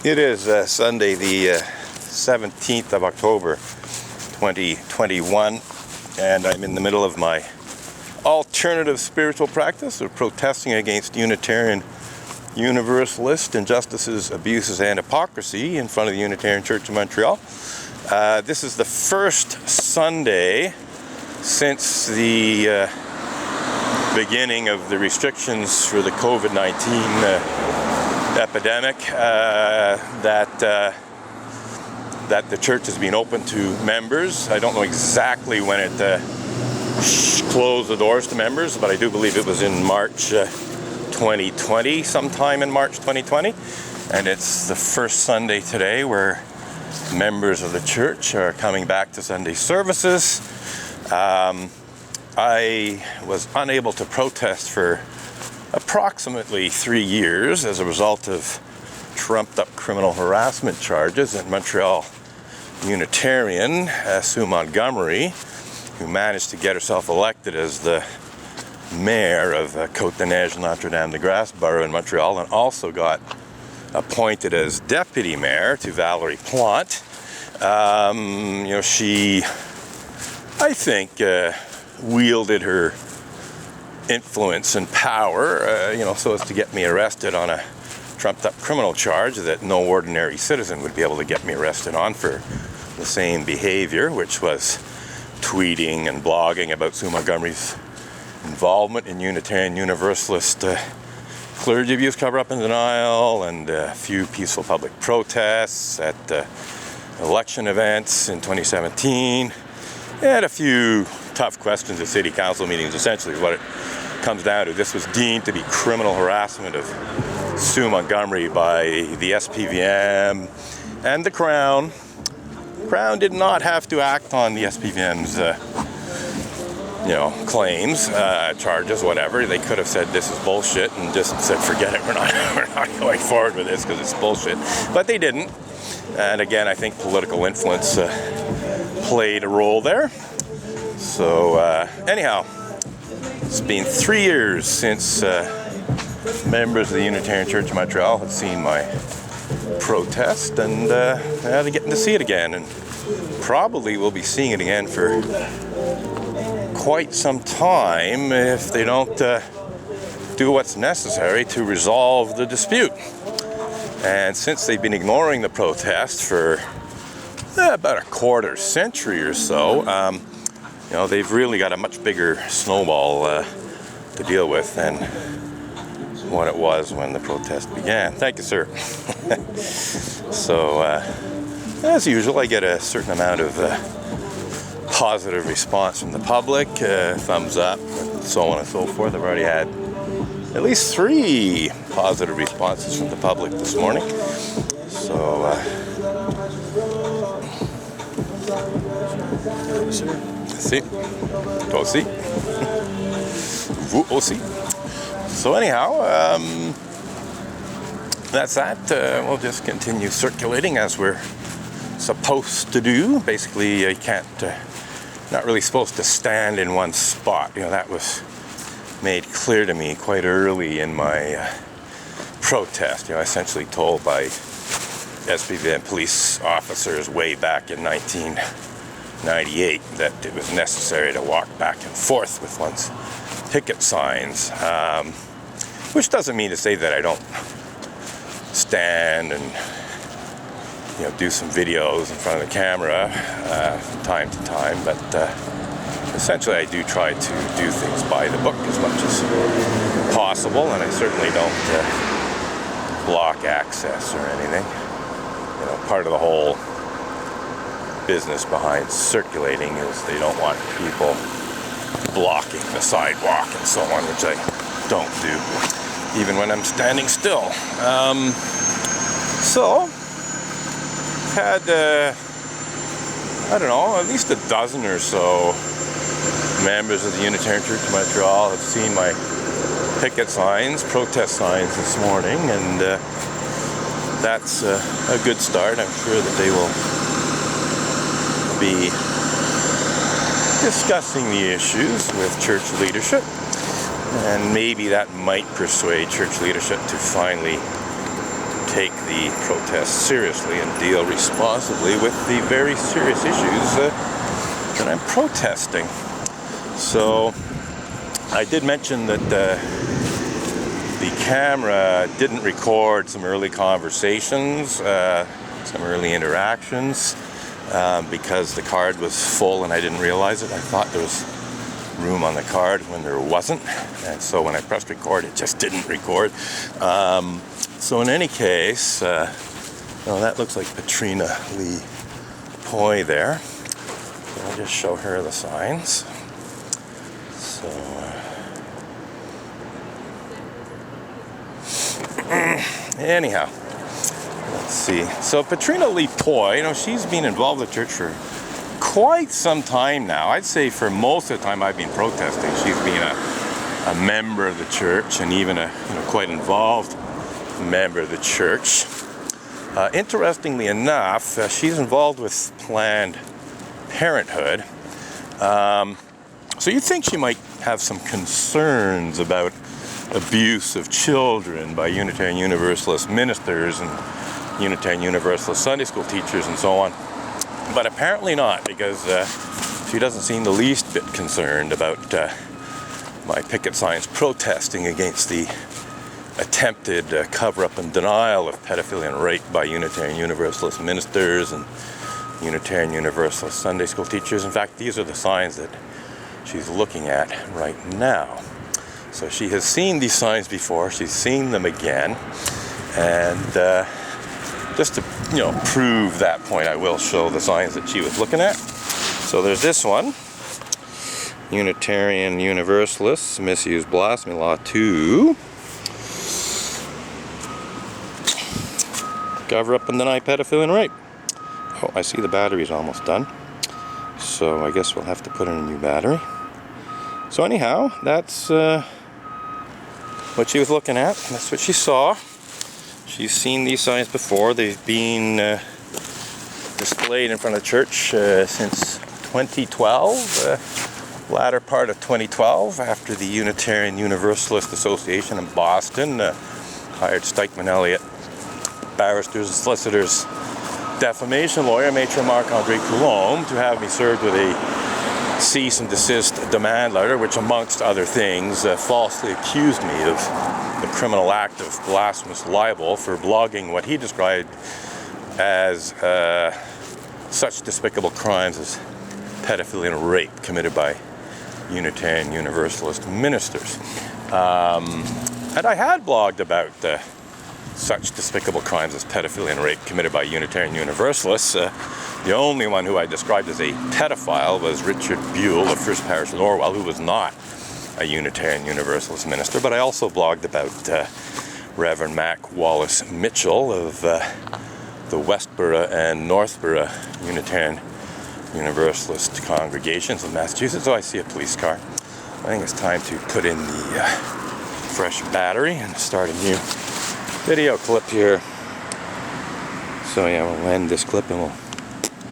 It is Sunday, the 17th of October, 2021, and I'm in the middle of my alternative spiritual practice of protesting against Unitarian Universalist injustices, abuses, and hypocrisy in front of the Unitarian Church of Montreal. This is the first Sunday since the beginning of the restrictions for the COVID-19 epidemic that the church has been open to members. I don't know exactly when it closed the doors to members, but I do believe it was in March 2020, sometime in March 2020. And it's the first Sunday today where members of the church are coming back to Sunday services. I was unable to protest for approximately 3 years as a result of trumped-up criminal harassment charges at Montreal Unitarian, Sue Montgomery, who managed to get herself elected as the mayor of Côte-des-Neiges, Notre-Dame-de-Grâce borough in Montreal, and also got appointed as deputy mayor to Valérie Plante. She, I think, wielded her influence and power, so as to get me arrested on a trumped-up criminal charge that no ordinary citizen would be able to get me arrested on for the same behavior, which was tweeting and blogging about Sue Montgomery's involvement in Unitarian Universalist clergy abuse, cover-up, and denial, and a few peaceful public protests at election events in 2017, and a few tough questions at city council meetings. Essentially what it comes down to, this was deemed to be criminal harassment of Sue Montgomery by the SPVM and the Crown. Crown did not have to act on the SPVM's claims, charges, whatever. They could have said this is bullshit and just said forget it, we're not going forward with this because it's bullshit. But they didn't. And again, I think political influence played a role there. So anyhow, it's been 3 years since members of the Unitarian Church of Montreal have seen my protest, and they're getting to see it again, and probably will be seeing it again for quite some time if they don't do what's necessary to resolve the dispute. And since they've been ignoring the protest for about a quarter century or so, they've really got a much bigger snowball to deal with than what it was when the protest began. Thank you, sir. So, as usual, I get a certain amount of positive response from the public, thumbs up, and so on and so forth. I've already had at least 3 positive responses from the public this morning. So, si, toi aussi, vous aussi. So anyhow, that's that. We'll just continue circulating as we're supposed to do. Basically, you can't, not really supposed to stand in one spot. That was made clear to me quite early in my protest. Essentially told by SPVM police officers way back in 1998 that it was necessary to walk back and forth with one's picket signs, which doesn't mean to say that I don't stand and do some videos in front of the camera from time to time, but essentially I do try to do things by the book as much as possible, and I certainly don't block access or anything. Part of the whole business behind circulating is they don't want people blocking the sidewalk and so on, which I don't do, even when I'm standing still. So, had, at least a dozen or so members of the Unitarian Church of Montreal have seen my picket signs, protest signs this morning, and that's a good start. I'm sure that they will be discussing the issues with church leadership, and maybe that might persuade church leadership to finally take the protests seriously and deal responsibly with the very serious issues that I'm protesting. So I did mention that the camera didn't record some early conversations, some early interactions, because the card was full and I didn't realize it. I thought there was room on the card when there wasn't, and so when I pressed record it just didn't record. So in any case, that looks like Patrina Lee Poi there. So I'll just show her the signs. So anyhow, let's see. So Patrina Lee Poi, she's been involved with the church for quite some time now. I'd say for most of the time I've been protesting, she's been a member of the church, and even a quite involved member of the church. Interestingly enough, she's involved with Planned Parenthood. So you'd think she might have some concerns about abuse of children by Unitarian Universalist ministers and Unitarian Universalist Sunday school teachers and so on. But apparently not, because she doesn't seem the least bit concerned about my picket signs protesting against the attempted cover-up and denial of pedophilia and rape by Unitarian Universalist ministers and Unitarian Universalist Sunday school teachers. In fact, these are the signs that she's looking at right now. So she has seen these signs before, she's seen them again, and just to prove that point, I will show the signs that she was looking at. So there's this one, Unitarian Universalists Misuse Blasphemy Law 2. Cover up and deny pedophilia and rape. Oh, I see the battery's almost done. So I guess we'll have to put in a new battery. So anyhow, that's what she was looking at. That's what she saw. She's seen these signs before. They've been displayed in front of the church since 2012, latter part of 2012, after the Unitarian Universalist Association in Boston hired Stikeman Elliott barristers and solicitors defamation lawyer, Maitre Marc-Andre Coulombe, to have me served with a cease and desist demand letter, which amongst other things falsely accused me of the criminal act of blasphemous libel for blogging what he described as such despicable crimes as pedophilia and rape committed by Unitarian Universalist ministers. And I had blogged about such despicable crimes as pedophilia and rape committed by Unitarian Universalists. The only one who I described as a pedophile was Richard Buell of First Parish in Orwell, who was not a Unitarian Universalist minister, but I also blogged about Reverend Mac Wallace Mitchell of the Westboro and Northboro Unitarian Universalist congregations in Massachusetts. So I see a police car. I think it's time to put in the fresh battery and start a new video clip here. So yeah, we'll end this clip and we'll